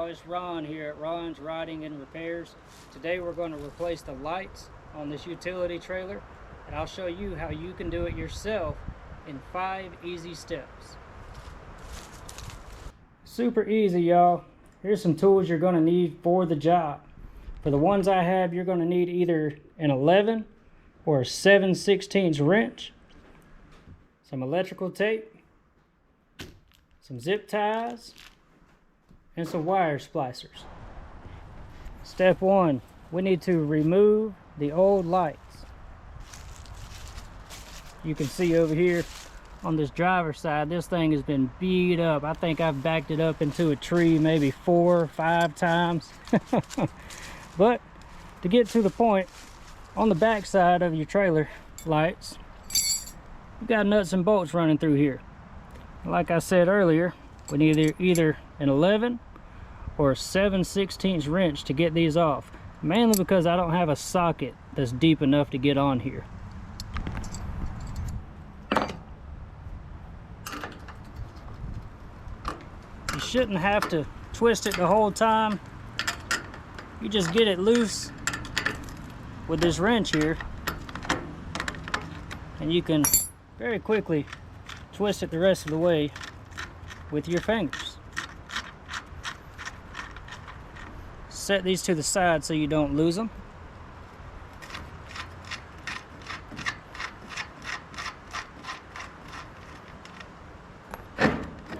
it's Ron here at Ron's Riding and Repairs. Today we're going to replace the lights on this utility trailer, and I'll show you how you can do it yourself in 5 easy steps. Super easy, y'all. Here's some tools you're going to need for the job. For the ones I have, you're going to need either an 11 or a 7/16 wrench, some electrical tape, some zip ties, and some wire splicers. Step 1, we need to remove the old lights. You can see over here on this driver's side, this thing has been beat up. I think I've backed it up into a tree maybe 4 or 5 times. But to get to the point, on the back side of your trailer lights, you've got nuts and bolts running through here. Like I said earlier, we need either an 11 or a 7/16 wrench to get these off, mainly because I don't have a socket that's deep enough to get on here. You shouldn't have to twist it the whole time. You just get it loose with this wrench here, and you can very quickly twist it the rest of the way with your fingers. Set these to the side so you don't lose them.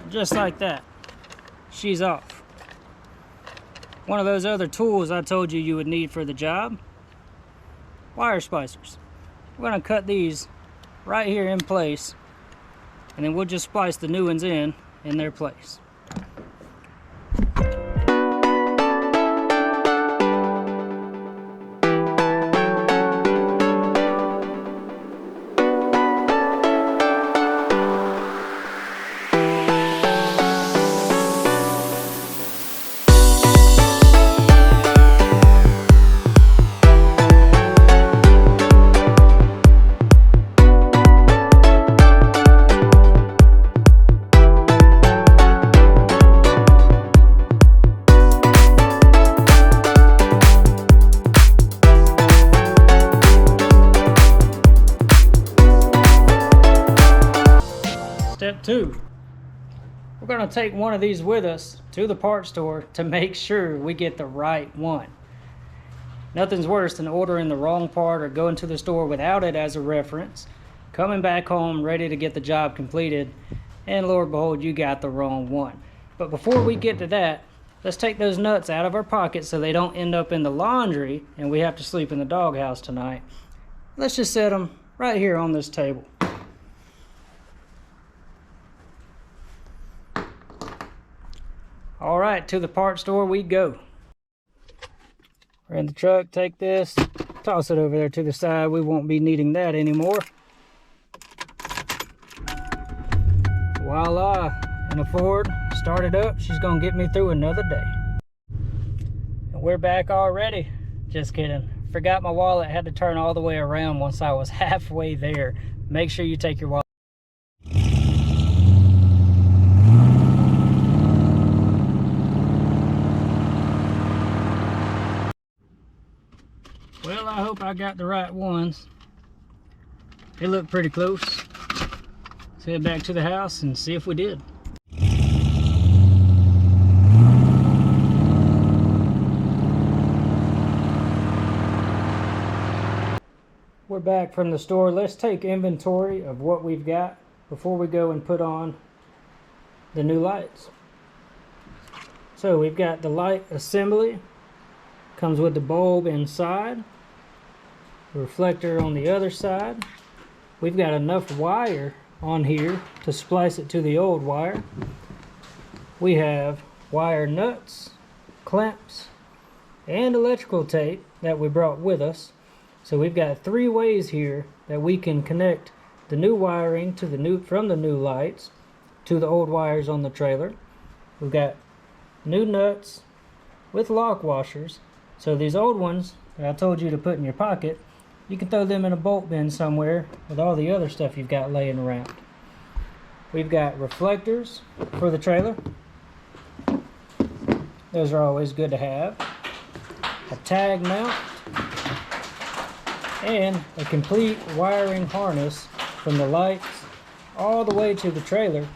Just like that, she's off. One of those other tools I told you would need for the job, wire splicers. We're going to cut these right here in place, and then we'll just splice the new ones in their place. Step 2, we're going to take one of these with us to the parts store to make sure we get the right one. Nothing's worse than ordering the wrong part or going to the store without it as a reference, coming back home ready to get the job completed, and Lord behold, you got the wrong one. But before we get to that, let's take those nuts out of our pockets so they don't end up in the laundry and we have to sleep in the doghouse tonight. Let's just set them right here on this table. All right, to the parts store we go. We're in the truck, take this, toss it over there to the side. We won't be needing that anymore. Voila, and a Ford, start it up. She's gonna get me through another day. And we're back already. Just kidding. Forgot my wallet, had to turn all the way around once I was halfway there. Make sure you take your wallet. Well, I hope I got the right ones. They look pretty close. Let's head back to the house and see if we did. We're back from the store. Let's take inventory of what we've got before we go and put on the new lights. So we've got the light assembly. Comes with the bulb inside, the reflector on the other side. We've got enough wire on here to splice it to the old wire. We have wire nuts, clamps, and electrical tape that we brought with us. So we've got 3 ways here that we can connect the new wiring to from the new lights to the old wires on the trailer. We've got new nuts with lock washers. So these old ones that I told you to put in your pocket, you can throw them in a bolt bin somewhere with all the other stuff you've got laying around. We've got reflectors for the trailer. Those are always good to have. A tag mount, and a complete wiring harness from the lights all the way to the trailer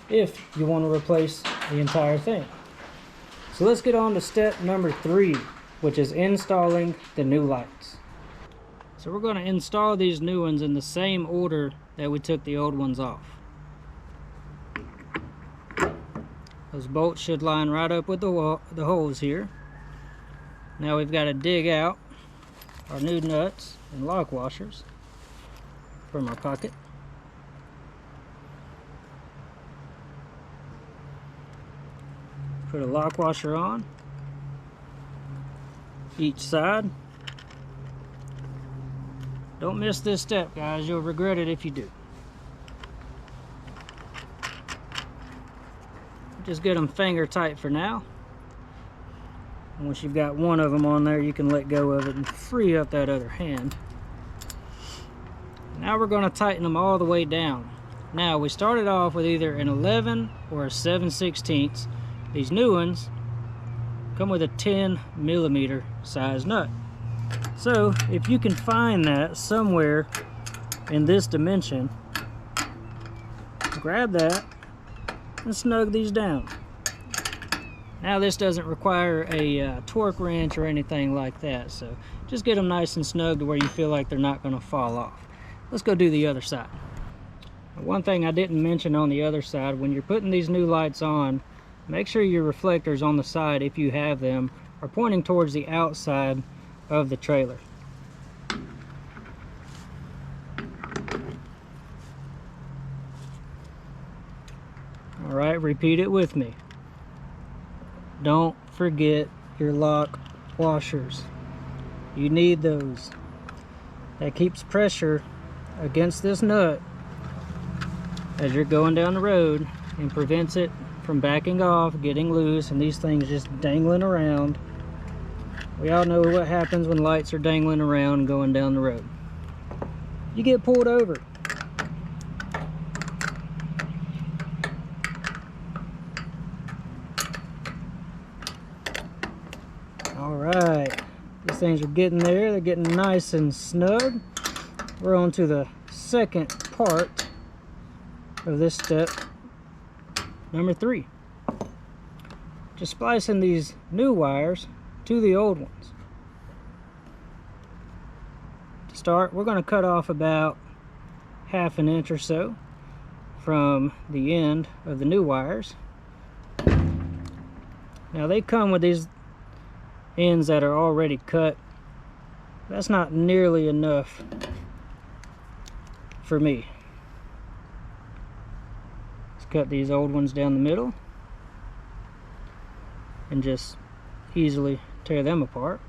if you want to replace the entire thing. So let's get on to step number 3, which is installing the new lights. So we're going to install these new ones in the same order that we took the old ones off. Those bolts should line right up with the holes here. Now we've got to dig out our new nuts and lock washers from our pocket. Put a lock washer on each side. Don't miss this step, guys. You'll regret it if you do. Just get them finger tight for now. And once you've got one of them on there, you can let go of it and free up that other hand. Now we're going to tighten them all the way down. Now we started off with either an 11 or a 7/16. These new ones come with a 10mm size nut. So if you can find that somewhere in this dimension, grab that and snug these down. Now this doesn't require a torque wrench or anything like that, so just get them nice and snug to where you feel like they're not going to fall off. Let's go do the other side. One thing I didn't mention on the other side, when you're putting these new lights on, make sure your reflectors on the side, if you have them, are pointing towards the outside of the trailer. Alright, repeat it with me. Don't forget your lock washers. You need those. That keeps pressure against this nut as you're going down the road and prevents it from backing off, getting loose, and these things just dangling around. We all know what happens when lights are dangling around going down the road. You get pulled over. Alright, these things are getting there. They're getting nice and snug. We're on to the second part of this step, number 3. Just splicing these new wires to the old ones. To start, we're going to cut off about 1/2 inch or so from the end of the new wires. Now they come with these ends that are already cut. That's not nearly enough for me. Let's cut these old ones down the middle and just easily tear them apart.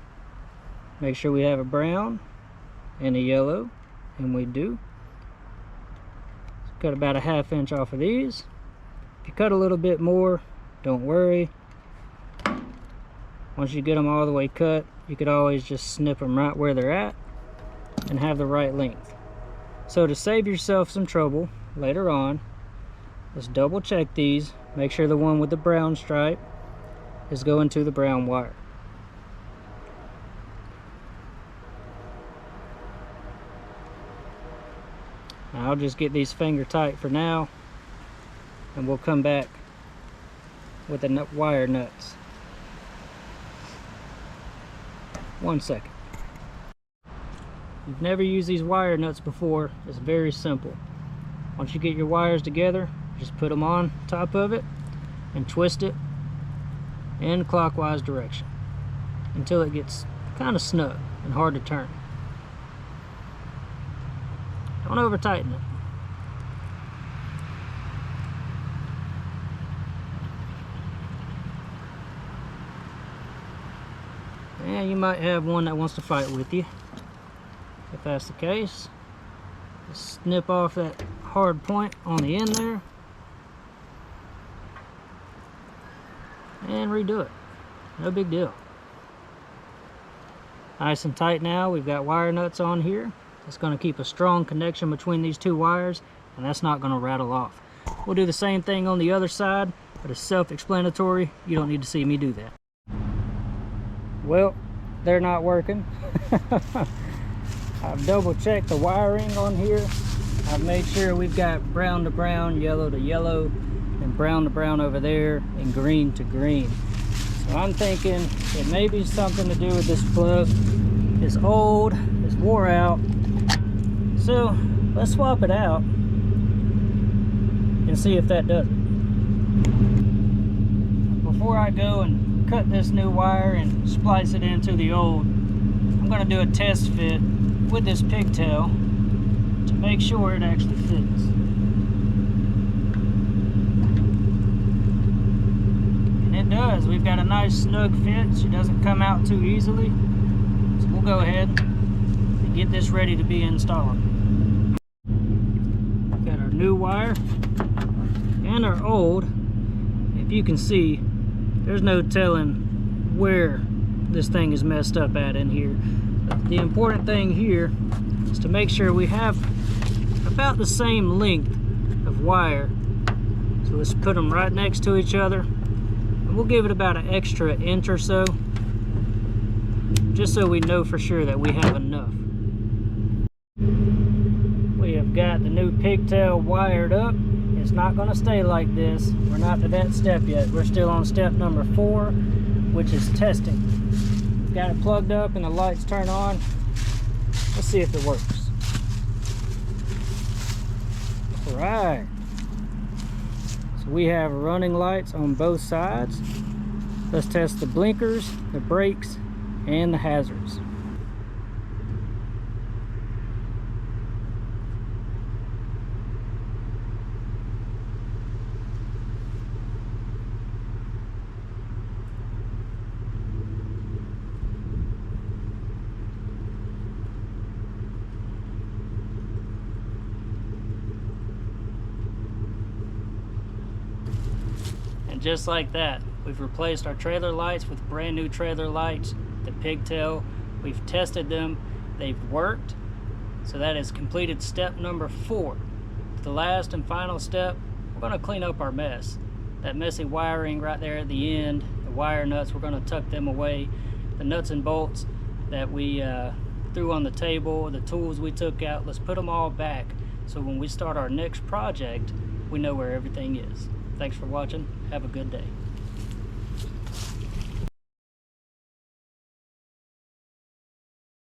Make sure we have a brown and a yellow, and we do. Let's cut about 1/2 inch off of these. If you cut a little bit more, don't worry. Once you get them all the way cut, you could always just snip them right where they're at and have the right length. So to save yourself some trouble later on, let's double check these. Make sure the one with the brown stripe is going to the brown wire. Now I'll just get these finger tight for now, and we'll come back with the wire nuts. 1 second. If you've never used these wire nuts before, it's very simple. Once you get your wires together, just put them on top of it and twist it in clockwise direction until it gets kind of snug and hard to turn. Don't over tighten it. And you might have one that wants to fight with you. If that's the case, just snip off that hard point on the end there and redo it. No big deal. Nice and tight now. We've got wire nuts on here. It's going to keep a strong connection between these two wires, and that's not going to rattle off. We'll do the same thing on the other side, but it's self-explanatory. You don't need to see me do that. Well, they're not working. I've double checked the wiring on here. I've made sure we've got brown to brown, yellow to yellow, and brown to brown over there, and green to green. So I'm thinking it may be something to do with this plug. It's old, it's wore out. So let's swap it out and see if that does it. Before I go and cut this new wire and splice it into the old, I'm going to do a test fit with this pigtail to make sure it actually fits. And it does. We've got a nice snug fit. She doesn't come out too easily. So we'll go ahead and get this ready to be installed. Got our new wire and our old. If you can see, there's no telling where this thing is messed up at in here. But the important thing here is to make sure we have about the same length of wire. So let's put them right next to each other, and we'll give it about an extra inch or so, just so we know for sure that we have enough. We have got the new pigtail wired up. It's not going to stay like this. We're not to that step yet. We're still on step number 4, which is testing. We've got it plugged up and the lights turn on. Let's see if it works. All right. So we have running lights on both sides. Let's test the blinkers, the brakes, and the hazards. And just like that, we've replaced our trailer lights with brand new trailer lights, the pigtail. We've tested them, they've worked. So that is completed step number 4. The last and final step, we're going to clean up our mess. That messy wiring right there at the end, the wire nuts, we're going to tuck them away. The nuts and bolts that we threw on the table, the tools we took out, let's put them all back so when we start our next project, we know where everything is. Thanks for watching. Have a good day.